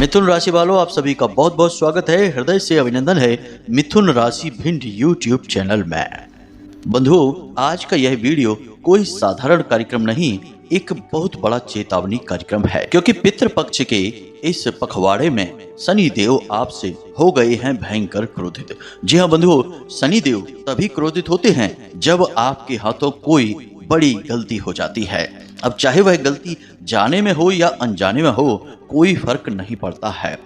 मिथुन राशि वालों, आप सभी का बहुत बहुत स्वागत है। हृदय से अभिनंदन है मिथुन राशि भिंड यूट्यूब चैनल में। बंधुओं, आज का यह वीडियो कोई साधारण कार्यक्रम नहीं, एक बहुत बड़ा चेतावनी कार्यक्रम है, क्योंकि पितृपक्ष के इस पखवाड़े में शनि देव आपसे हो गए हैं भयंकर क्रोधित। जी हाँ बंधुओं, शनि देव तभी क्रोधित होते हैं जब आपके हाथों कोई बड़ी गलती हो जाती है। अब चाहे वह गलती जाने में हो या अनजाने में हो, कोई फर्क नहीं पड़ता है।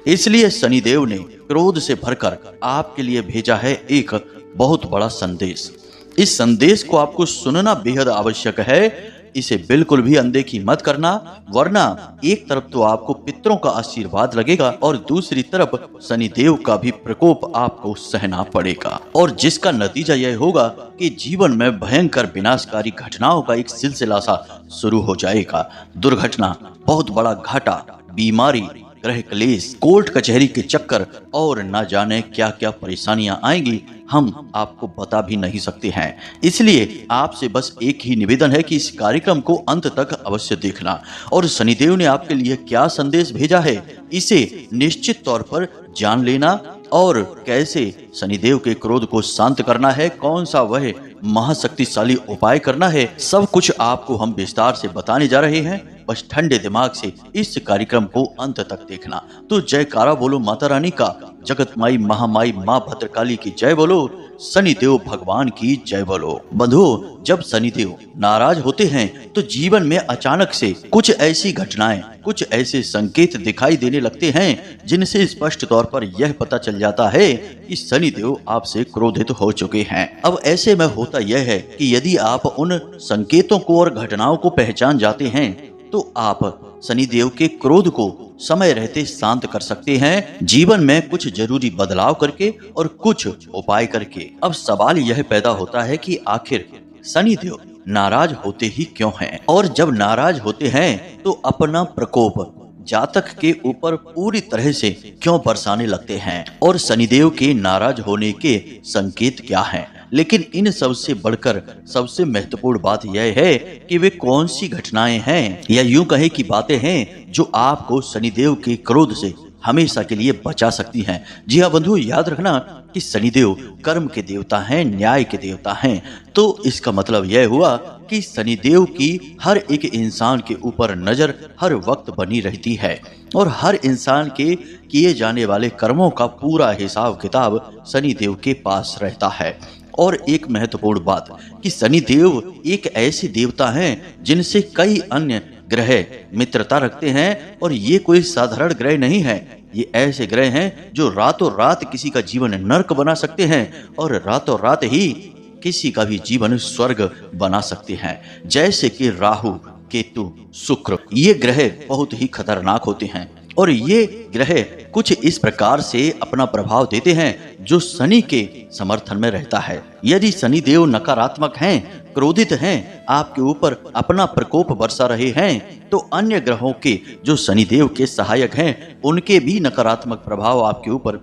इसलिए शनिदेव ने क्रोध से भरकर आपके लिए भेजा है एक बहुत बड़ा संदेश। इस संदेश को आपको सुनना बेहद आवश्यक है। इसे बिल्कुल भी अनदेखी मत करना, वरना एक तरफ तो आपको पितरों का आशीर्वाद लगेगा और दूसरी तरफ शनिदेव का भी प्रकोप आपको सहना पड़ेगा, और जिसका नतीजा यह होगा कि जीवन में भयंकर विनाशकारी घटनाओं का एक सिलसिला सा शुरू हो जाएगा। दुर्घटना, बहुत बड़ा घाटा, बीमारी, ग्रह क्लेश, कोर्ट कचहरी के चक्कर और न जाने क्या क्या परेशानियां आएंगी, हम आपको बता भी नहीं सकते हैं। इसलिए आपसे बस एक ही निवेदन है कि इस कार्यक्रम को अंत तक अवश्य देखना, और शनिदेव ने आपके लिए क्या संदेश भेजा है इसे निश्चित तौर पर जान लेना, और कैसे शनिदेव के क्रोध को शांत करना है, कौन सा वह महाशक्तिशाली उपाय करना है, सब कुछ आपको हम विस्तार से बताने जा रहे हैं। बस ठंडे दिमाग से इस कार्यक्रम को अंत तक देखना। तो जयकारा बोलो माता रानी का, जगत माई महामाई माँ भद्रकाली की जय बोलो, शनिदेव भगवान की जय बोलो। बंधुओं, जब शनिदेव नाराज होते हैं तो जीवन में अचानक से कुछ ऐसी घटनाएं, कुछ ऐसे संकेत दिखाई देने लगते हैं जिनसे स्पष्ट तौर पर यह पता चल जाता है कि शनिदेव आपसे क्रोधित हो चुके हैं। अब ऐसे में होता यह है कि यदि आप उन संकेतों को और घटनाओं को पहचान जाते हैं तो आप शनिदेव के क्रोध को समय रहते शांत कर सकते हैं, जीवन में कुछ जरूरी बदलाव करके और कुछ उपाय करके। अब सवाल यह पैदा होता है कि आखिर शनिदेव नाराज होते ही क्यों हैं, और जब नाराज होते हैं तो अपना प्रकोप जातक के ऊपर पूरी तरह से क्यों बरसाने लगते हैं, और शनिदेव के नाराज होने के संकेत क्या हैं। लेकिन इन सब से बढ़कर सबसे महत्वपूर्ण बात यह है कि वे कौन सी घटनाएं हैं, या यूं कहे कि बातें हैं जो आपको शनिदेव के क्रोध से हमेशा के लिए बचा सकती हैं। जी हाँ बंधु, याद रखना कि शनिदेव कर्म के देवता हैं, न्याय के देवता हैं। तो इसका मतलब यह हुआ कि शनिदेव की हर एक इंसान के ऊपर नजर हर वक्त बनी रहती है, और हर इंसान के किए जाने वाले कर्मों का पूरा हिसाब किताब शनिदेव के पास रहता है। और एक महत्वपूर्ण बात कि शनिदेव एक ऐसे देवता हैं जिनसे कई अन्य ग्रह मित्रता रखते हैं, और ये कोई साधारण ग्रह नहीं है। ये ऐसे ग्रह हैं जो रातों रात किसी का जीवन नर्क बना सकते हैं और रातों रात ही किसी का भी जीवन स्वर्ग बना सकते हैं। जैसे कि राहु, केतु, शुक्र, ये ग्रह बहुत ही खतरनाक होते हैं, और ये ग्रह कुछ इस प्रकार से अपना प्रभाव देते हैं जो शनि के समर्थन में रहता है। यदि शनि देव नकारात्मक हैं, क्रोधित हैं, आपके ऊपर अपना प्रकोप बरसा रहे हैं, तो अन्य ग्रहों के जो शनिदेव के सहायक हैं उनके भी नकारात्मक प्रभाव आपके ऊपर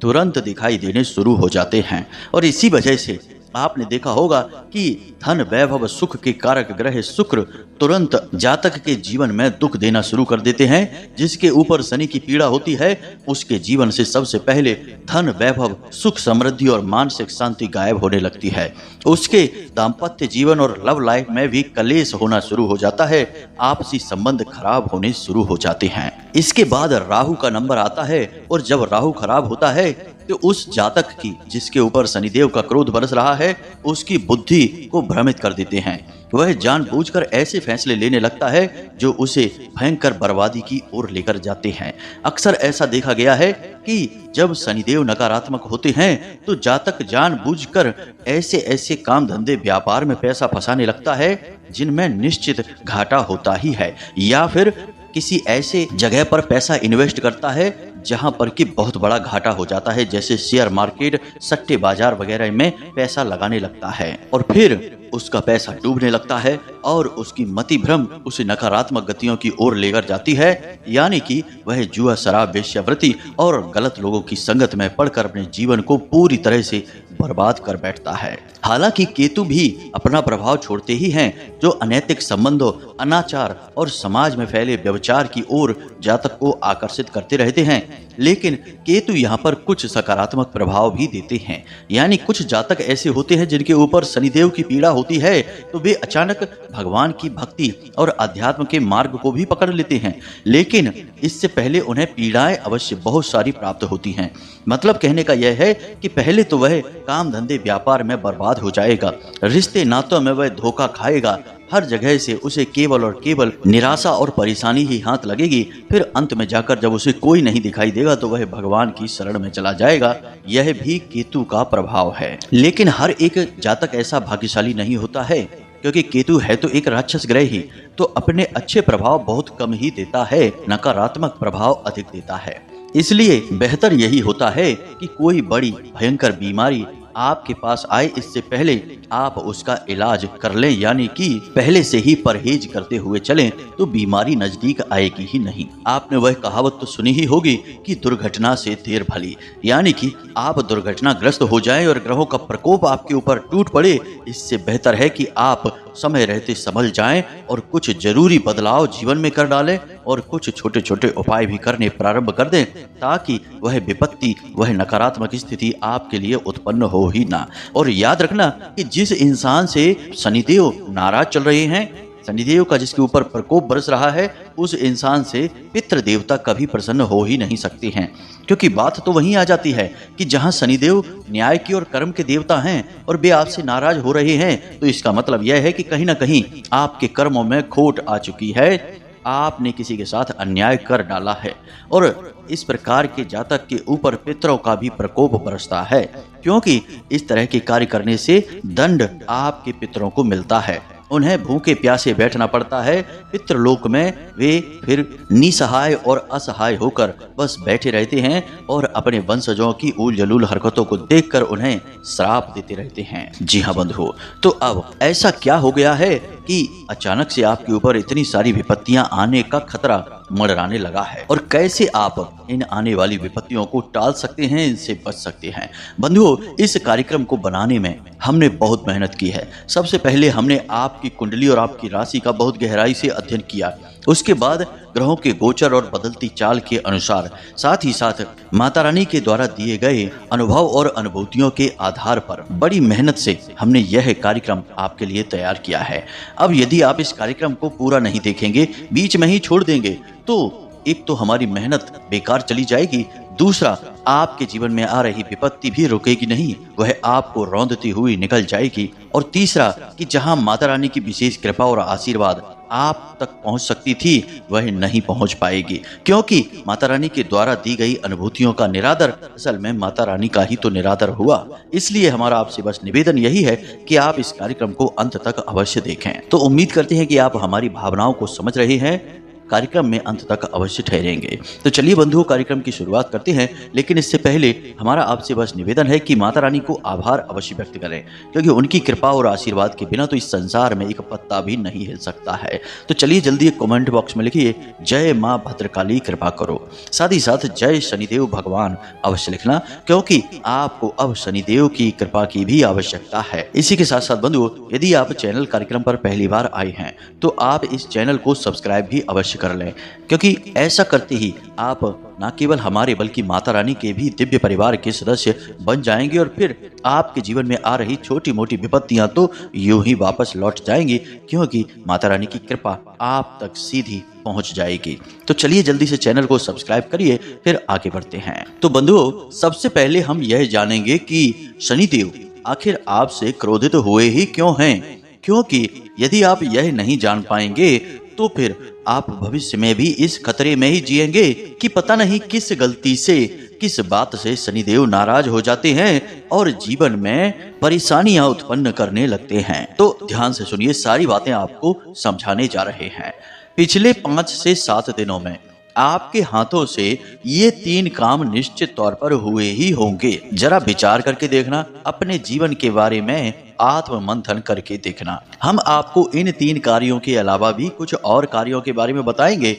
तुरंत दिखाई देने शुरू हो जाते हैं। और इसी वजह से आपने देखा होगा कि धन, वैभव, सुख के कारक ग्रह शुक्र तुरंत जातक के जीवन में दुख देना शुरू कर देते हैं। जिसके ऊपर शनि की पीड़ा होती है उसके जीवन से सबसे पहले धन, वैभव, सुख, समृद्धि और मानसिक शांति गायब होने लगती है। उसके दाम्पत्य जीवन और लव लाइफ में भी कलेश होना शुरू हो जाता है, आपसी संबंध खराब होने शुरू हो जाते हैं। इसके बाद राहु का नंबर आता है, और जब राहु खराब होता है तो उस जातक की जिसके ऊपर शनिदेव का क्रोध बरस रहा है उसकी बुद्धि को भ्रमित कर देते हैं। वह जानबूझकर ऐसे फैसले लेने लगता है जो उसे भयंकर बर्बादी की ओर लेकर जाते हैं। अक्सर ऐसा देखा गया है कि जब शनिदेव नकारात्मक होते हैं तो जातक जानबूझकर ऐसे ऐसे काम धंधे, व्यापार में पैसा फंसाने लगता है जिनमें निश्चित घाटा होता ही है, या फिर किसी ऐसे जगह पर पैसा इन्वेस्ट करता है जहां पर कि बहुत बड़ा घाटा हो जाता है, जैसे शेयर मार्केट, सट्टे बाजार वगैरह में पैसा लगाने लगता है, और फिर उसका पैसा डूबने लगता है और उसकी मति भ्रम उसे नकारात्मक गतियों की ओर लेकर जाती है, यानी कि वह जुआ, शराब, वेश्यावृत्ति और गलत लोगों की संगत में पड़कर अपने जीवन को पूरी तरह से बर्बाद कर बैठता है। हालांकि केतु भी अपना प्रभाव छोड़ते ही हैं, जो अनैतिक संबंधों, अनाचार और समाज में फैले व्यभिचार की ओर जातक को आकर्षित करते रहते हैं। लेकिन केतु यहाँ पर कुछ सकारात्मक प्रभाव भी देते हैं। यानी कुछ जातक ऐसे होते हैं जिनके ऊपर शनिदेव की पीड़ा होती है, तो वे अचानक भगवान की भक्ति और अध्यात्म के मार्ग को भी पकड़ लेते हैं। लेकिन इससे पहले उन्हें पीड़ाएं अवश्य बहुत सारी प्राप्त होती हैं। मतलब कहने का यह है कि पहले तो वह काम धंधे व्यापार में बर्बाद हो जाएगा, रिश्ते नातों में वह धोखा खाएगा, हर जगह से उसे केवल और केवल निराशा और परेशानी ही हाथ लगेगी। फिर अंत में जाकर जब उसे कोई नहीं दिखाई देगा तो वह भगवान की शरण में चला जाएगा। यह भी केतु का प्रभाव है। लेकिन हर एक जातक ऐसा भाग्यशाली नहीं होता है, क्योंकि केतु है तो एक राक्षस ग्रह ही, तो अपने अच्छे प्रभाव बहुत कम ही देता है, नकारात्मक प्रभाव अधिक देता है। इसलिए बेहतर यही होता है कि कोई बड़ी भयंकर बीमारी आपके पास आए, इससे पहले आप उसका इलाज कर लें, यानी कि पहले से ही परहेज करते हुए चलें, तो बीमारी नजदीक आएगी ही नहीं। आपने वह कहावत तो सुनी ही होगी कि दुर्घटना से देर भली, यानी कि आप दुर्घटनाग्रस्त हो जाएं और ग्रहों का प्रकोप आपके ऊपर टूट पड़े। इससे बेहतर है कि आप समय रहते संभल जाएं और कुछ जरूरी बदलाव जीवन में कर डालें और कुछ छोटे छोटे उपाय भी करने प्रारंभ कर दें, ताकि वह विपत्ति, वह नकारात्मक स्थिति आपके लिए उत्पन्न हो ही ना। और याद रखना कि जिस इंसान से शनिदेव नाराज चल रहे हैं, शनिदेव का जिसके ऊपर प्रकोप बरस रहा है, उस इंसान से पितृ देवता कभी प्रसन्न हो ही नहीं सकते हैं। क्योंकि बात तो वहीं आ जाती है कि जहां शनिदेव न्याय की और कर्म के देवता हैं और वे आपसे नाराज हो रहे हैं, तो इसका मतलब यह है कि कहीं ना कहीं आपके कर्मों में खोट आ चुकी है, आपने किसी के साथ अन्याय कर डाला है। और इस प्रकार के जातक के ऊपर पितरों का भी प्रकोप बरसता है, क्योंकि इस तरह के कार्य करने से दंड आपके पितरों को मिलता है। उन्हें भूखे प्यासे बैठना पड़ता है पितृलोक में। वे फिर निसहाय और असहाय होकर बस बैठे रहते हैं और अपने वंशजों की ऊल जलूल हरकतों को देखकर उन्हें श्राप देते रहते हैं। जी हाँ बंधुओं, तो अब ऐसा क्या हो गया है कि अचानक से आपके ऊपर इतनी सारी विपत्तियां आने का खतरा मंडराने लगा है, और कैसे आप इन आने वाली विपत्तियों को टाल सकते हैं, इनसे बच सकते हैं। बंधुओं, इस कार्यक्रम को बनाने में हमने बहुत मेहनत की है। सबसे पहले हमने आपकी कुंडली और आपकी राशि का बहुत गहराई से अध्ययन किया। उसके बाद ग्रहों के गोचर और बदलती चाल के अनुसार, साथ ही साथ माता रानी के द्वारा दिए गए अनुभव और अनुभूतियों के आधार पर बड़ी मेहनत से हमने यह कार्यक्रम आपके लिए तैयार किया है। अब यदि आप इस कार्यक्रम को पूरा नहीं देखेंगे, बीच में ही छोड़ देंगे, तो एक तो हमारी मेहनत बेकार चली जाएगी, दूसरा आपके जीवन में आ रही विपत्ति भी रुकेगी नहीं, वह आपको रौंदती हुई निकल जाएगी, और तीसरा कि जहां माता रानी की विशेष कृपा और आशीर्वाद आप तक पहुंच सकती थी, वह नहीं पहुंच पाएगी, क्योंकि माता रानी के द्वारा दी गई अनुभूतियों का निरादर असल में माता रानी का ही तो निरादर हुआ। इसलिए हमारा आपसे बस निवेदन यही है कि आप इस कार्यक्रम को अंत तक अवश्य देखें। तो उम्मीद करते हैं कि आप हमारी भावनाओं को समझ रहे हैं, कार्यक्रम में अंत तक अवश्य ठहरेंगे। तो चलिए बंधुओं, कार्यक्रम की शुरुआत करते हैं, लेकिन इससे पहले हमारा आपसे बस निवेदन है कि माता रानी को आभार अवश्य व्यक्त करें, क्योंकि उनकी कृपा और आशीर्वाद के बिना तो इस संसार में एक पत्ता भी नहीं हिल सकता है। तो चलिए जल्दी एक कमेंट बॉक्स में लिखिए, जय माँ भद्रकाली कृपा करो। साथ ही साथ जय शनिदेव भगवान अवश्य लिखना, क्योंकि आपको अब शनिदेव की कृपा की भी आवश्यकता है। इसी के साथ साथ बंधुओं, यदि आप चैनल कार्यक्रम पर पहली बार आए हैं तो आप इस चैनल को सब्सक्राइब भी अवश्य कर लें, क्योंकि ऐसा करते ही आप न केवल हमारे बल्कि माता रानी के भी दिव्य परिवार के सदस्य बन जाएंगे, और फिर आपके जीवन में आ रही छोटी मोटी विपत्तियां तो यूं ही वापस लौट जाएंगी, क्योंकि माता रानी की कृपा आप तक सीधी पहुंच जाएगी। तो चलिए जल्दी से चैनल को सब्सक्राइब करिए, फिर आगे बढ़ते हैं। तो बंधुओं, सबसे पहले हम यह जानेंगे कि शनिदेव आखिर आपसे क्रोधित हुए ही क्यों हैं, क्योंकि यदि आप यह नहीं जान पाएंगे तो फिर आप भविष्य में भी इस खतरे में ही जिएंगे कि पता नहीं किस गलती से, किस बात से शनिदेव नाराज हो जाते हैं और जीवन में परेशानियां उत्पन्न करने लगते हैं। तो ध्यान से सुनिए, सारी बातें आपको समझाने जा रहे हैं। पिछले 5 से 7 दिनों में आपके हाथों से ये 3 काम निश्चित तौर पर हुए ही होंगे। जरा विचार करके देखना, अपने जीवन के बारे में आत्म मंथन करके देखना। हम आपको इन 3 कार्यों के अलावा भी कुछ और कार्यों के बारे में बताएंगे,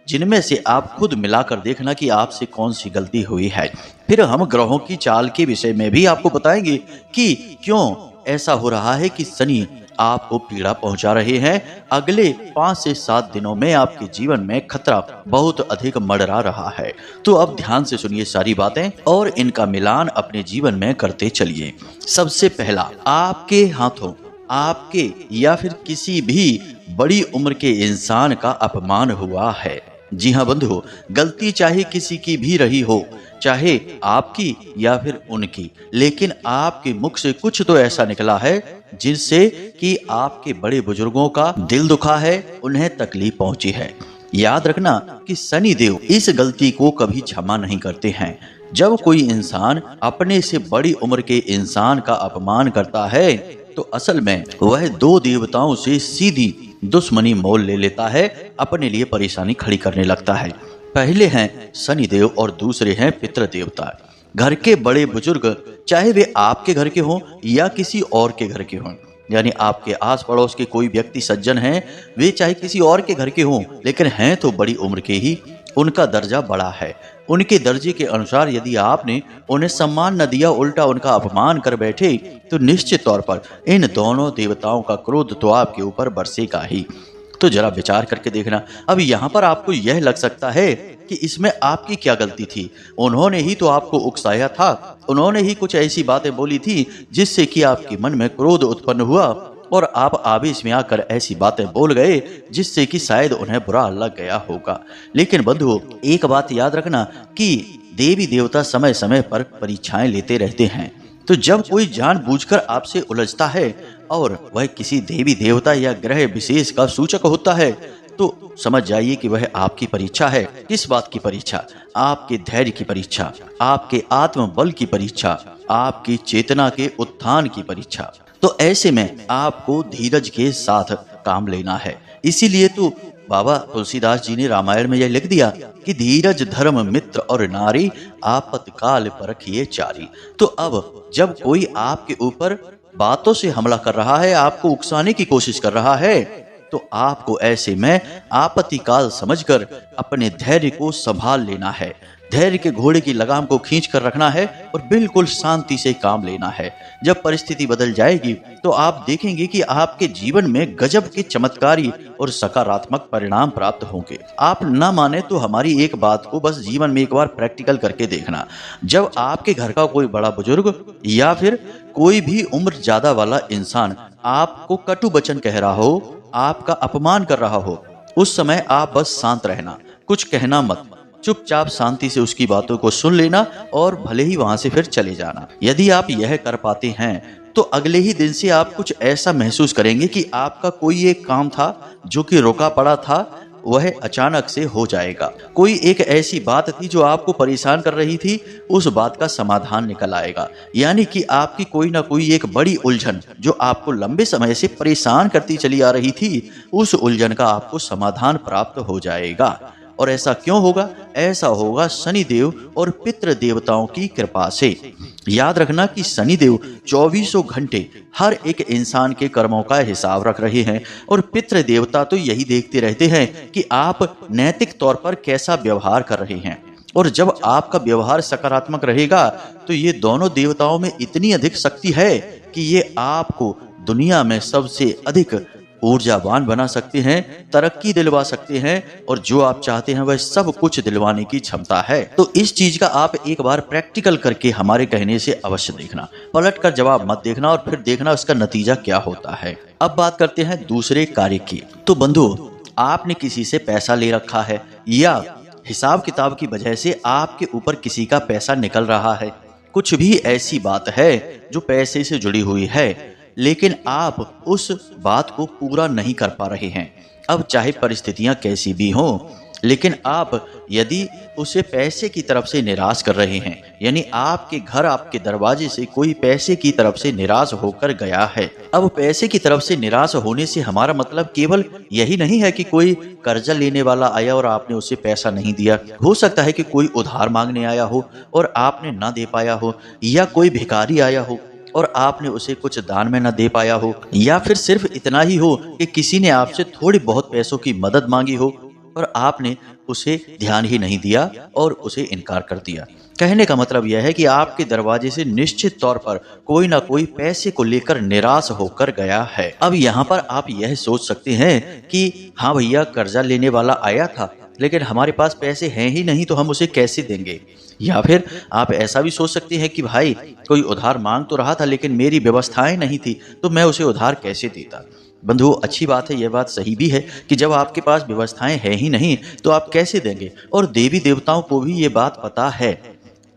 जिनमें से आप खुद मिलाकर देखना कि आपसे कौन सी गलती हुई है। फिर हम ग्रहों की चाल के विषय में भी आपको बताएंगे कि क्यों ऐसा हो रहा है कि शनि आपको पीड़ा पहुंचा रहे हैं। अगले 5 से 7 दिनों में आपके जीवन में खतरा बहुत अधिक मंडरा रहा है। तो अब ध्यान से सुनिए सारी बातें और इनका मिलान अपने जीवन में करते चलिए। सबसे पहला, आपके हाथों आपके या फिर किसी भी बड़ी उम्र के इंसान का अपमान हुआ है। जी हाँ बंधु, गलती चाहे किसी की भी रही हो, चाहे आपकी या फिर उनकी, लेकिन आपके मुख से कुछ तो ऐसा निकला है जिससे कि आपके बड़े बुजुर्गों का दिल दुखा है, उन्हें तकलीफ पहुंची है। याद रखना कि शनि देव इस गलती को कभी क्षमा नहीं करते हैं। जब कोई इंसान अपने से बड़ी उम्र के इंसान का अपमान करता है तो असल में वह 2 देवताओं से सीधी दुश्मनी मोल ले लेता है, अपने लिए परेशानी खड़ी करने लगता है। पहले हैं शनि देव और दूसरे हैं पितृ देवता। घर के बड़े बुजुर्ग, चाहे वे आपके घर के हों या किसी और के घर के हों, यानी आपके आस पड़ोस के कोई व्यक्ति सज्जन हैं, वे चाहे किसी और के घर के हों लेकिन हैं तो बड़ी उम्र के ही, उनका दर्जा बड़ा है। उनके दर्जे के अनुसार यदि आपने उन्हें सम्मान न दिया, उल्टा उनका अपमान कर बैठे, तो निश्चित तौर पर इन दोनों देवताओं का क्रोध तो आपके ऊपर बरसेगा ही। तो जरा विचार करके देखना। अब यहाँ पर आपको यह लग सकता है कि इसमें आपकी क्या गलती थी, उन्होंने ही तो आपको उकसाया था, उन्होंने ही कुछ ऐसी बातें बोली थी जिससे कि आपके मन में क्रोध उत्पन्न हुआ और आप आवेश में आकर ऐसी बातें बोल गए जिससे कि शायद उन्हें बुरा लग गया होगा। लेकिन बंधुओं, एक बात याद रखना कि देवी देवता समय समय पर परीक्षाएं लेते रहते हैं। तो जब कोई जानबूझकर आपसे उलझता है और वह किसी देवी देवता या ग्रह विशेष का सूचक होता है, तो समझ जाइए कि वह आपकी परीक्षा है। किस बात की परीक्षा? आपके धैर्य की परीक्षा, आपके आत्मबल की परीक्षा, आपकी चेतना के उत्थान की परीक्षा। तो ऐसे में आपको धीरज के साथ काम लेना है। इसीलिए तो बाबा तुलसीदास जी ने रामायण में यह लिख दिया कि धीरज धर्म मित्र और नारी, आपत्काल परखिए चारी। तो अब जब कोई आपके ऊपर बातों से हमला कर रहा है, आपको उकसाने की कोशिश कर रहा है, तो आपको ऐसे में आपत्तिकाल समझकर अपने धैर्य को संभाल लेना है। धैर्य के घोड़े की लगाम को खींच कर रखना है और बिल्कुल शांति से काम लेना है। जब परिस्थिति बदल जाएगी तो आप देखेंगे कि आपके जीवन में गजब के चमत्कारी और सकारात्मक परिणाम प्राप्त होंगे। आप ना माने तो हमारी एक बात को बस जीवन में एक बार प्रैक्टिकल करके देखना। जब आपके घर का कोई बड़ा बुजुर्ग या फिर कोई भी उम्र ज्यादा वाला इंसान आपको कटु वचन कह रहा हो, आपका अपमान कर रहा हो, उस समय आप बस शांत रहना, कुछ कहना मत, चुपचाप शांति से उसकी बातों को सुन लेना और भले ही वहां से फिर चले जाना। यदि आप यह कर पाते हैं तो अगले ही दिन से आप कुछ ऐसा महसूस करेंगे कि आपका कोई एक काम था जो कि रुका पड़ा था, वह अचानक से हो जाएगा। कोई एक ऐसी बात थी जो आपको परेशान कर रही थी, उस बात का समाधान निकल आएगा। यानी कि आपकी कोई ना कोई एक बड़ी उलझन जो आपको लंबे समय से परेशान करती चली आ रही थी, उस उलझन का आपको समाधान प्राप्त हो जाएगा। और ऐसा क्यों होगा? ऐसा होगा शनिदेव और पितृ देवताओं की कृपा से। याद रखना कि शनिदेव 24 घंटे हर एक इंसान के कर्मों का हिसाब रख रहे हैं और पितृ देवता तो यही देखते रहते हैं कि आप नैतिक तौर पर कैसा व्यवहार कर रहे हैं। और जब आपका व्यवहार सकारात्मक रहेगा तो ये दोनों देवताओं में इतनी अधिक शक्ति है कि ये आपको दुनिया में सबसे अधिक ऊर्जावान बना सकते हैं, तरक्की दिलवा सकते हैं और जो आप चाहते हैं वह सब कुछ दिलवाने की क्षमता है। तो इस चीज का आप एक बार प्रैक्टिकल करके हमारे कहने से अवश्य देखना, पलट कर जवाब मत देखना और फिर देखना उसका नतीजा क्या होता है। अब बात करते हैं दूसरे कार्य की। तो बंधु, आपने किसी से पैसा ले रखा है या हिसाब किताब की वजह से आपके ऊपर किसी का पैसा निकल रहा है, कुछ भी ऐसी बात है जो पैसे से जुड़ी हुई है, लेकिन आप उस बात को पूरा नहीं कर पा रहे हैं। अब चाहे परिस्थितियां कैसी भी हों, लेकिन आप यदि उसे पैसे की तरफ से निराश कर रहे हैं, यानी आपके घर आपके दरवाजे से कोई पैसे की तरफ से निराश होकर गया है। अब पैसे की तरफ से निराश होने से हमारा मतलब केवल यही नहीं है कि कोई कर्जा लेने वाला आया और आपने उसे पैसा नहीं दिया। हो सकता है कि कोई उधार मांगने आया हो और आपने ना दे पाया हो, या कोई भिखारी आया हो और आपने उसे कुछ दान में न दे पाया हो, या फिर सिर्फ इतना ही हो कि किसी ने आपसे थोड़ी बहुत पैसों की मदद मांगी हो और आपने उसे ध्यान ही नहीं दिया और उसे इनकार कर दिया। कहने का मतलब यह है कि आपके दरवाजे से निश्चित तौर पर कोई ना कोई पैसे को लेकर निराश होकर गया है। अब यहाँ पर आप यह सोच सकते हैं कि हाँ भैया, कर्जा लेने वाला आया था लेकिन हमारे पास पैसे हैं ही नहीं तो हम उसे कैसे देंगे। या फिर आप ऐसा भी सोच सकते हैं कि भाई, कोई उधार मांग तो रहा था लेकिन मेरी व्यवस्थाएं नहीं थी तो मैं उसे उधार कैसे देता। बंधुओं, अच्छी बात है, यह बात सही भी है कि जब आपके पास व्यवस्थाएं हैं ही नहीं तो आप कैसे देंगे। और देवी देवताओं को भी ये बात पता है,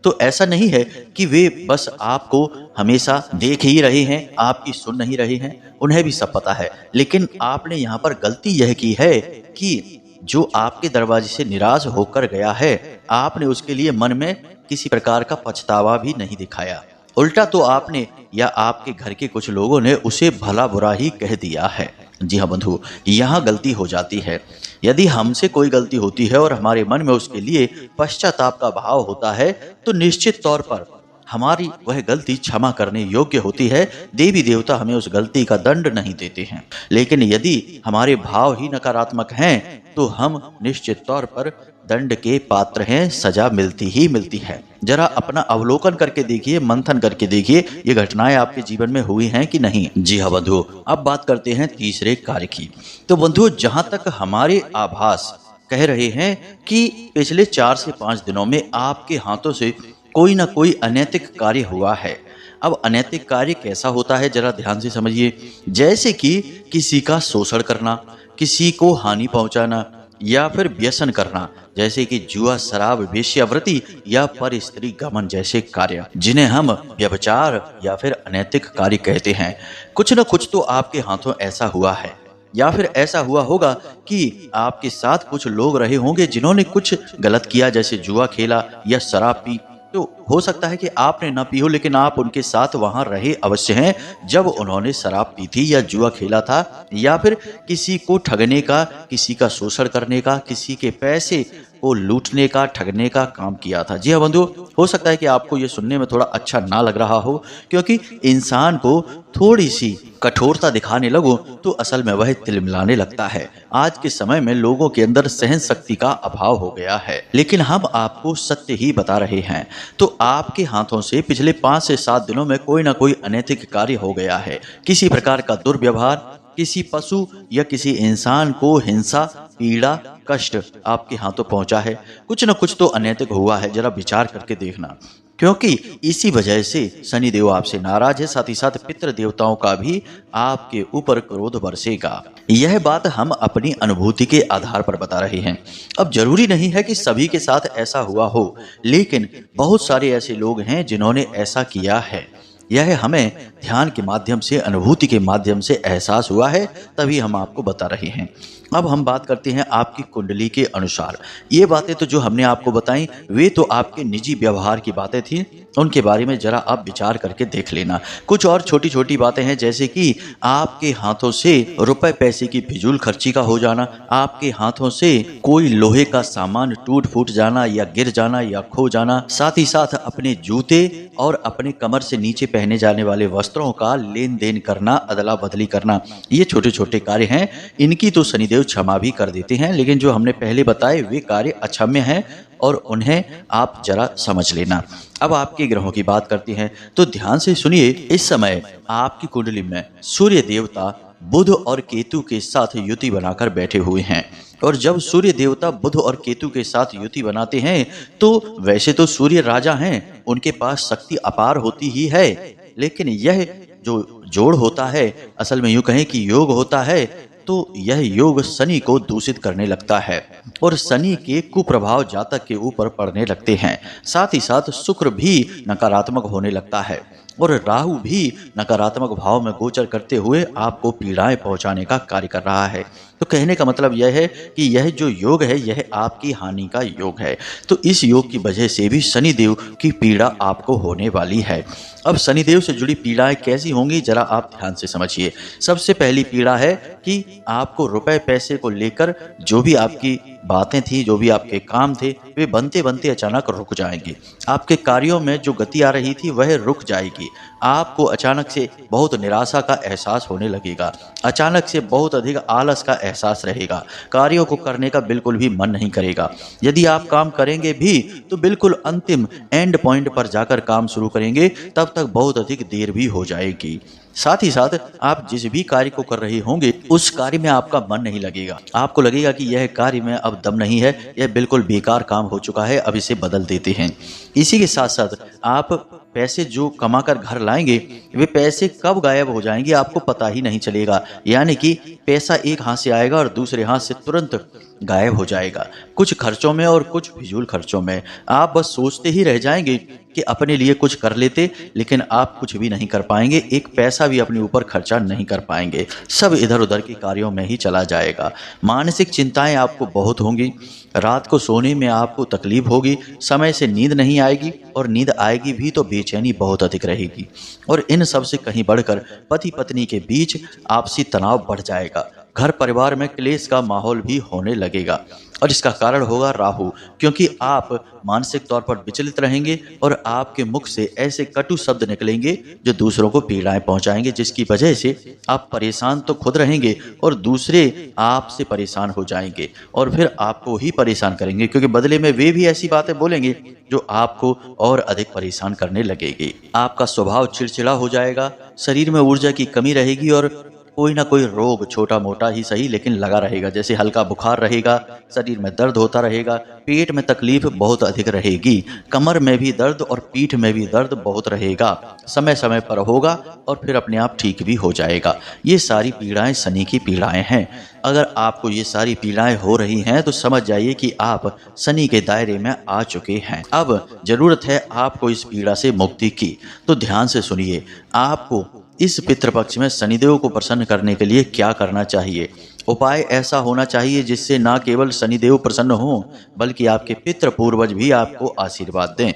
तो ऐसा नहीं है कि वे बस आपको हमेशा देख ही रहे हैं, आपकी सुन नहीं रहे हैं, उन्हें भी सब पता है। लेकिन आपने यहाँ पर गलती यह की है कि जो आपके दरवाजे से निराश होकर गया है, आपने उसके लिए मन में किसी प्रकार का पछतावा भी नहीं दिखाया। उल्टा तो आपने या आपके घर के कुछ लोगों ने उसे भला बुरा ही कह दिया है। जी हाँ बंधु, यहाँ गलती हो जाती है। यदि हमसे कोई गलती होती है और हमारे मन में उसके लिए पश्चाताप का भाव होता है तो निश्चित तौर पर हमारी वह गलती क्षमा करने योग्य होती है। देवी देवता हमें उस गलती का दंड नहीं देते हैं। लेकिन यदि हमारे भाव ही नकारात्मक हैं तो हम निश्चित तौर पर दंड के पात्र हैं, सजा मिलती ही मिलती है। जरा अपना अवलोकन करके देखिए, मंथन करके देखिए, ये घटनाएं आपके जीवन में हुई हैं कि नहीं। जी हाँ बंधु, अब बात करते हैं तीसरे कार्य की। तो बंधु, जहां तक हमारे आभास कह रहे हैं कि पिछले 4 से 5 दिनों में आपके हाथों से कोई ना कोई अनैतिक कार्य हुआ है। अब अनैतिक कार्य कैसा होता है जरा ध्यान से समझिए। जैसे कि किसी का शोषण करना, किसी को हानि पहुंचाना या फिर व्यसन करना, जैसे कि जुआ, शराब, वेश्यावृत्ति या पर स्त्री गमन जैसे कार्य, जिन्हें हम व्यभिचार या फिर अनैतिक कार्य कहते हैं। कुछ न कुछ तो आपके हाथों ऐसा हुआ है, या फिर ऐसा हुआ होगा कि आपके साथ कुछ लोग रहे होंगे जिन्होंने कुछ गलत किया, जैसे जुआ खेला या शराब पी। तो हो सकता है कि आपने ना पी हो लेकिन आप उनके साथ वहां रहे अवश्य हैं जब उन्होंने शराब पी थी या जुआ खेला था, या फिर किसी को ठगने का, किसी का शोषण करने का, किसी के पैसे को लूटने का, ठगने का काम किया था। जी हाँ बंधु, हो सकता है कि आपको ये सुनने में थोड़ा अच्छा ना लग रहा हो, क्योंकि इंसान को थोड़ी सी कठोरता दिखाने लगो तो असल में वह तिलमिलाने लगता है। आज के समय में लोगों के अंदर सहन शक्ति का अभाव हो गया है। लेकिन हम आपको सत्य ही बता रहे हैं। तो आपके हाथों से पिछले 5 से 7 दिनों में कोई ना कोई अनैतिक कार्य हो गया है। किसी प्रकार का दुर्व्यवहार, किसी पशु या किसी इंसान को हिंसा, पीड़ा, कष्ट आपके हाथों पहुंचा है। कुछ न कुछ तो अनैतिक हुआ है, जरा विचार करके देखना। क्योंकि इसी वजह से शनिदेव आपसे नाराज है, साथ ही साथ पितृ देवताओं का भी आपके ऊपर क्रोध बरसेगा। यह बात हम अपनी अनुभूति के आधार पर बता रहे हैं। अब जरूरी नहीं है कि सभी के साथ ऐसा हुआ हो, लेकिन बहुत सारे ऐसे लोग हैं जिन्होंने ऐसा किया है। यह हमें ध्यान के माध्यम से, अनुभूति के माध्यम से एहसास हुआ है, तभी हम आपको बता रहे हैं। अब हम बात करते हैं आपकी कुंडली के अनुसार। ये बातें तो जो हमने आपको बताई वे तो आपके निजी व्यवहार की बातें थी, उनके बारे में जरा आप विचार करके देख लेना। कुछ और छोटी छोटी बातें हैं, जैसे कि आपके हाथों से रुपए पैसे की फिजूल खर्ची का हो जाना, आपके हाथों से कोई लोहे का सामान टूट फूट जाना या गिर जाना या खो जाना, साथ ही साथ अपने जूते और अपने कमर से नीचे पहने जाने वाले वस्त्रों का लेन देन करना, अदला बदली करना। ये छोटे छोटे कार्य हैं, इनकी तो शनिदेव क्षमा भी कर देते हैं, लेकिन जो हमने पहले बताए वे कार्य अक्षम्य हैं और उन्हें आप जरा समझ लेना। अब आपके ग्रहों की बात करते हैं, तो ध्यान से सुनिए। इस समय आपकी कुंडली में सूर्य देवता बुध और केतु के साथ युति बनाकर बैठे हुए हैं। और जब सूर्य देवता बुध और केतु के साथ युति बनाते हैं तो वैसे तो सूर्य राजा हैं, उनके पास शक्ति अपार होती ही है, लेकिन यह जो जोड़ होता है, असल में यूं कहें कि योग होता है, तो यह योग शनि को दूषित करने लगता है और शनि के कुप्रभाव जातक के ऊपर पड़ने लगते हैं। साथ ही साथ शुक्र भी नकारात्मक होने लगता है और राहु भी नकारात्मक भाव में गोचर करते हुए आपको पीड़ाएं पहुंचाने का कार्य कर रहा है। तो कहने का मतलब यह है कि यह जो योग है यह आपकी हानि का योग है। तो इस योग की वजह से भी शनिदेव की पीड़ा आपको होने वाली है। अब शनिदेव से जुड़ी पीड़ाएं कैसी होंगी जरा आप ध्यान से समझिए। सबसे पहली पीड़ा है कि आपको रुपए पैसे को लेकर जो भी आपकी बातें थी, जो भी आपके काम थे, वे बनते बनते अचानक रुक जाएंगे। आपके कार्यों में जो गति आ रही थी वह रुक जाएगी। आपको अचानक से बहुत निराशा का एहसास होने लगेगा। अचानक से बहुत अधिक आलस का एहसास रहेगा। कार्यों को करने का बिल्कुल भी मन नहीं करेगा। यदि आप काम करेंगे भी तो बिल्कुल अंतिम एंड पॉइंट पर जाकर काम शुरू करेंगे, तब तक बहुत अधिक देर भी हो जाएगी। साथ ही साथ आप जिस भी कार्य को कर रहे होंगे उस कार्य में आपका मन नहीं लगेगा। आपको लगेगा कि यह कार्य में अब दम नहीं है, यह बिल्कुल बेकार काम हो चुका है, अब इसे बदल देते हैं। इसी के साथ साथ आप पैसे जो कमा कर घर लाएंगे, वे पैसे कब गायब हो जाएंगे आपको पता ही नहीं चलेगा। यानी कि पैसा एक हाथ से आएगा और दूसरे हाथ से तुरंत गायब हो जाएगा। कुछ खर्चों में और कुछ फिजूल खर्चों में आप बस सोचते ही रह जाएंगे कि अपने लिए कुछ कर लेते, लेकिन आप कुछ भी नहीं कर पाएंगे। एक पैसा भी अपने ऊपर खर्चा नहीं कर पाएंगे। सब इधर उधर के कार्यों में ही चला जाएगा। मानसिक चिंताएं आपको बहुत होंगी। रात को सोने में आपको तकलीफ होगी। समय से नींद नहीं आएगी, और नींद आएगी भी तो बेचैनी बहुत अधिक रहेगी। और इन सब से कहीं बढ़कर पति पत्नी के बीच आपसी तनाव बढ़ जाएगा। घर परिवार में क्लेश का माहौल भी होने लगेगा, और इसका कारण होगा राहु, क्योंकि आप मानसिक तौर पर विचलित रहेंगे और आपके मुख से ऐसे कटु शब्द निकलेंगे जो दूसरों को पीड़ाएं पहुंचाएंगे, जिसकी वजह से आप परेशान तो खुद रहेंगे और दूसरे आपसे परेशान हो जाएंगे और फिर आपको ही परेशान करेंगे, क्योंकि बदले में वे भी ऐसी बातें बोलेंगे जो आपको और अधिक परेशान करने लगेगी। आपका स्वभाव चिड़चिड़ा हो जाएगा, शरीर में ऊर्जा की कमी रहेगी और कोई ना कोई रोग छोटा मोटा ही सही लेकिन लगा रहेगा। जैसे हल्का बुखार रहेगा, शरीर में दर्द होता रहेगा, पेट में तकलीफ बहुत अधिक रहेगी, कमर में भी दर्द और पीठ में भी दर्द बहुत रहेगा। समय समय पर होगा और फिर अपने आप ठीक भी हो जाएगा। ये सारी पीड़ाएं शनि की पीड़ाएं हैं। अगर आपको ये सारी पीड़ाएं हो रही हैं तो समझ जाइए कि आप शनि के दायरे में आ चुके हैं। अब जरूरत है आपको इस पीड़ा से मुक्ति की। तो ध्यान से सुनिए, आपको इस पितृपक्ष में शनिदेव को प्रसन्न करने के लिए क्या करना चाहिए। उपाय ऐसा होना चाहिए जिससे ना केवल शनिदेव प्रसन्न हों, बल्कि आपके पितृ पूर्वज भी आपको आशीर्वाद दें।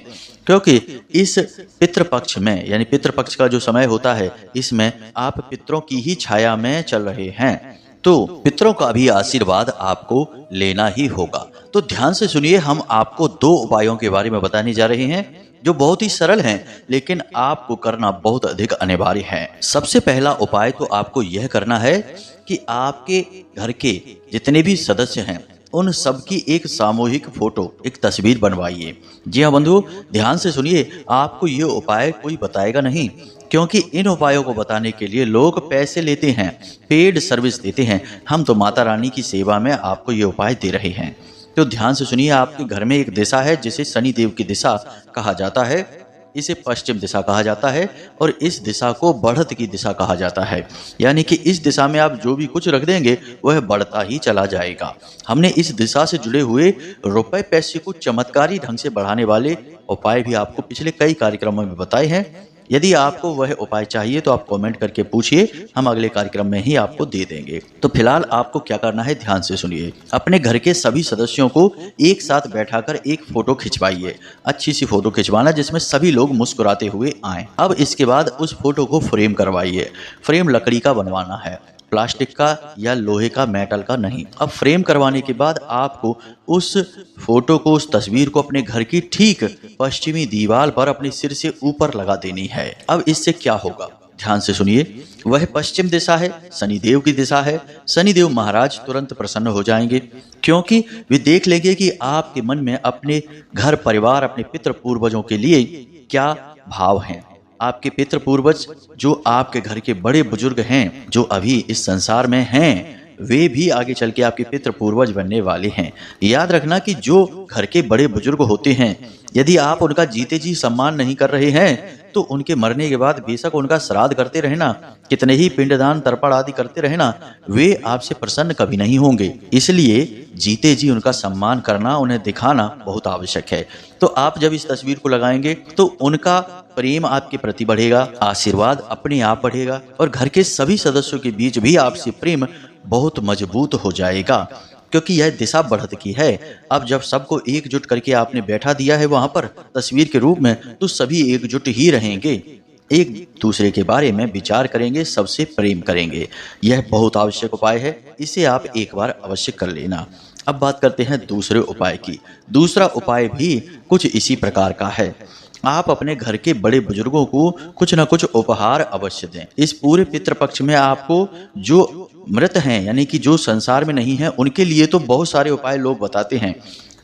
क्योंकि इस पितृपक्ष में, यानी पितृपक्ष का जो समय होता है, इसमें आप पितरों की ही छाया में चल रहे हैं, तो पितरों का भी आशीर्वाद आपको लेना ही होगा। तो ध्यान से सुनिए, हम आपको 2 उपायों के बारे में बताने जा रहे हैं जो बहुत ही सरल हैं, लेकिन आपको करना बहुत अधिक अनिवार्य है। सबसे पहला उपाय तो आपको यह करना है कि आपके घर के जितने भी सदस्य हैं उन सब की एक सामूहिक फोटो, एक तस्वीर बनवाइए। जी हाँ बंधु, ध्यान से सुनिए, आपको ये उपाय कोई बताएगा नहीं, क्योंकि इन उपायों को बताने के लिए लोग पैसे लेते हैं, पेड सर्विस देते हैं। हम तो माता रानी की सेवा में आपको ये उपाय दे रहे हैं। तो ध्यान से सुनिए, आपके घर में एक दिशा है जिसे शनि देव की दिशा कहा जाता है। इसे पश्चिम दिशा कहा जाता है और इस दिशा को बढ़त की दिशा कहा जाता है। यानी कि इस दिशा में आप जो भी कुछ रख देंगे वह बढ़ता ही चला जाएगा। हमने इस दिशा से जुड़े हुए रुपए पैसे को चमत्कारी ढंग से बढ़ाने वाले उपाय भी आपको पिछले कई कार्यक्रमों में बताए हैं। यदि आपको वह उपाय चाहिए तो आप कमेंट करके पूछिए, हम अगले कार्यक्रम में ही आपको दे देंगे। तो फिलहाल आपको क्या करना है, ध्यान से सुनिए। अपने घर के सभी सदस्यों को एक साथ बैठाकर एक फोटो खिंचवाइए। अच्छी सी फोटो खिंचवाना जिसमें सभी लोग मुस्कुराते हुए आएं। अब इसके बाद उस फोटो को फ्रेम करवाइए। फ्रेम लकड़ी का बनवाना है, प्लास्टिक का या लोहे का, मेटल का नहीं। अब फ्रेम करवाने के बाद आपको उस फोटो को, उस तस्वीर को अपने घर की ठीक पश्चिमी दीवार पर अपने सिर से ऊपर लगा देनी है। अब इससे क्या होगा, ध्यान से सुनिए। वह पश्चिम दिशा है, शनिदेव की दिशा है। शनिदेव महाराज तुरंत प्रसन्न हो जाएंगे, क्योंकि वे देख लेंगे कि आपके मन में अपने घर परिवार, अपने पितृ पूर्वजों के लिए क्या भाव हैं। आपके पितृ पूर्वज जो आपके घर के बड़े बुजुर्ग हैं, जो अभी इस संसार में हैं, वे भी आगे चल के आपके पितृ पूर्वज बनने वाले हैं। याद रखना कि जो घर के बड़े बुजुर्ग होते हैं, यदि आप उनका जीते जी सम्मान नहीं कर रहे हैं तो उनके मरने के बाद बेशक उनका श्राद्ध करते रहना, कितने ही पिंडदान तर्पण आदि करते रहना, वे आपसे प्रसन्न कभी नहीं होंगे। इसलिए जीते जी उनका सम्मान करना, उन्हें दिखाना बहुत आवश्यक है। तो आप जब इस तस्वीर को लगाएंगे तो उनका प्रेम आपके प्रति बढ़ेगा, आशीर्वाद अपने आप बढ़ेगा और घर के सभी सदस्यों के बीच भी आपसे प्रेम बहुत मजबूत हो जाएगा, क्योंकि यह दिशा बढ़त की है। अब जब सबको एकजुट करके आपने बैठा दिया है वहां पर तस्वीर के रूप में, तो सभी एकजुट ही रहेंगे, एक दूसरे के बारे में विचार करेंगे, सबसे प्रेम करेंगे। यह बहुत आवश्यक उपाय है, इसे आप एक बार अवश्य कर लेना। अब बात करते हैं दूसरे उपाय की। दूसरा उपाय भी कुछ इसी प्रकार का है। आप अपने घर के बड़े बुजुर्गों को कुछ न कुछ उपहार अवश्य दें। इस पूरे पितृपक्ष में आपको जो मृत हैं यानी कि जो संसार में नहीं है उनके लिए तो बहुत सारे उपाय लोग बताते हैं,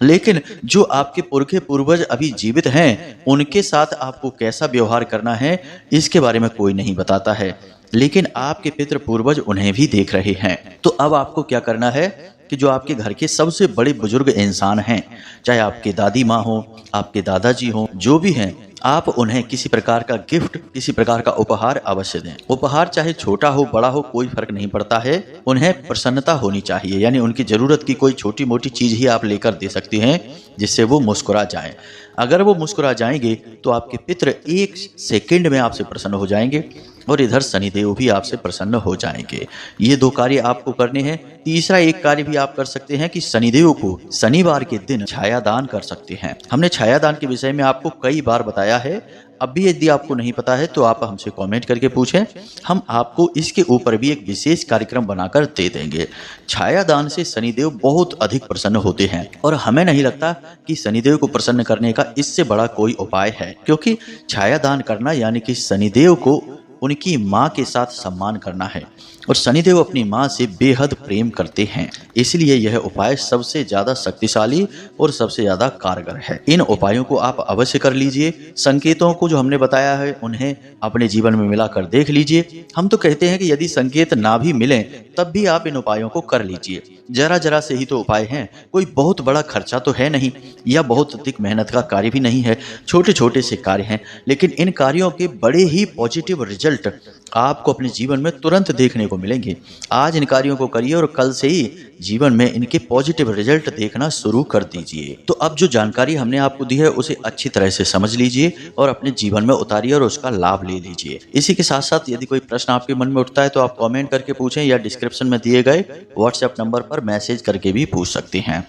लेकिन जो आपके पुरखे पूर्वज अभी जीवित हैं उनके साथ आपको कैसा व्यवहार करना है इसके बारे में कोई नहीं बताता है, लेकिन आपके पितृ पूर्वज उन्हें भी देख रहे हैं। तो अब आपको क्या करना है कि जो आपके घर के सबसे बड़े बुजुर्ग इंसान हैं, चाहे आपके दादी माँ हो, आपके दादाजी हो, जो भी हैं, आप उन्हें किसी प्रकार का गिफ्ट, किसी प्रकार का उपहार अवश्य दें। उपहार चाहे छोटा हो बड़ा हो कोई फर्क नहीं पड़ता है, उन्हें प्रसन्नता होनी चाहिए, यानी उनकी जरूरत की कोई छोटी मोटी चीज ही आप लेकर दे सकते हैं जिससे वो मुस्कुरा जाएं। अगर वो मुस्कुरा जाएंगे तो आपके पितृ 1 सेकंड में आपसे प्रसन्न हो जाएंगे और इधर शनिदेव भी आपसे प्रसन्न हो जाएंगे। ये 2 कार्य आपको करने हैं। तीसरा एक कार्य भी आप कर सकते हैं कि शनिदेव को शनिवार के दिन छाया दान कर सकते हैं। हमने छाया दान के विषय में आपको कई बार बताया है, अब भी यदि आपको नहीं पता है तो आप हमसे कमेंट करके पूछें, हम आपको इसके ऊपर भी एक विशेष कार्यक्रम बनाकर दे देंगे। छाया दान से शनिदेव बहुत अधिक प्रसन्न होते हैं और हमें नहीं लगता कि शनिदेव को प्रसन्न करने का इससे बड़ा कोई उपाय है, क्योंकि छाया दान करना यानी कि शनिदेव को उनकी माँ के साथ सम्मान करना है और शनिदेव अपनी माँ से बेहद प्रेम करते हैं, इसलिए यह उपाय सबसे ज़्यादा शक्तिशाली और सबसे ज़्यादा कारगर है। इन उपायों को आप अवश्य कर लीजिए। संकेतों को जो हमने बताया है उन्हें अपने जीवन में मिलाकर देख लीजिए। हम तो कहते हैं कि यदि संकेत ना भी मिलें तब भी आप इन उपायों को कर लीजिए। जरा जरा से ही तो उपाय हैं, कोई बहुत बड़ा खर्चा तो है नहीं या बहुत अधिक मेहनत का कार्य भी नहीं है, छोटे छोटे से कार्य हैं, लेकिन इन कार्यों के बड़े ही पॉजिटिव रिजल्ट आपको अपने जीवन में तुरंत देखने को मिलेंगे। आज इन कार्यों को करिए और कल से ही जीवन में इनके पॉजिटिव रिजल्ट देखना शुरू कर दीजिए। तो अब जो जानकारी हमने आपको दी है उसे अच्छी तरह से समझ लीजिए और अपने जीवन में उतारिए और उसका लाभ ले लीजिए। इसी के साथ साथ यदि कोई प्रश्न आपके मन में उठता है तो आप कमेंट करके पूछें या डिस्क्रिप्शन में दिए गए व्हाट्सएप नंबर पर मैसेज करके भी पूछ सकते हैं।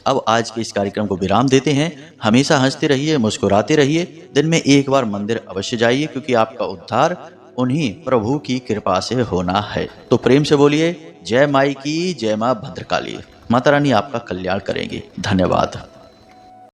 अब आज के इस कार्यक्रम को विराम देते हैं। हमेशा हंसते रहिए, मुस्कुराते रहिए, दिन में एक बार मंदिर अवश्य जाइए, क्योंकि आपका उद्धार उन्हीं प्रभु की कृपा से होना है। तो प्रेम से बोलिए जय माई की, जय माँ भद्रकाली। माता रानी आपका कल्याण करेंगी। धन्यवाद।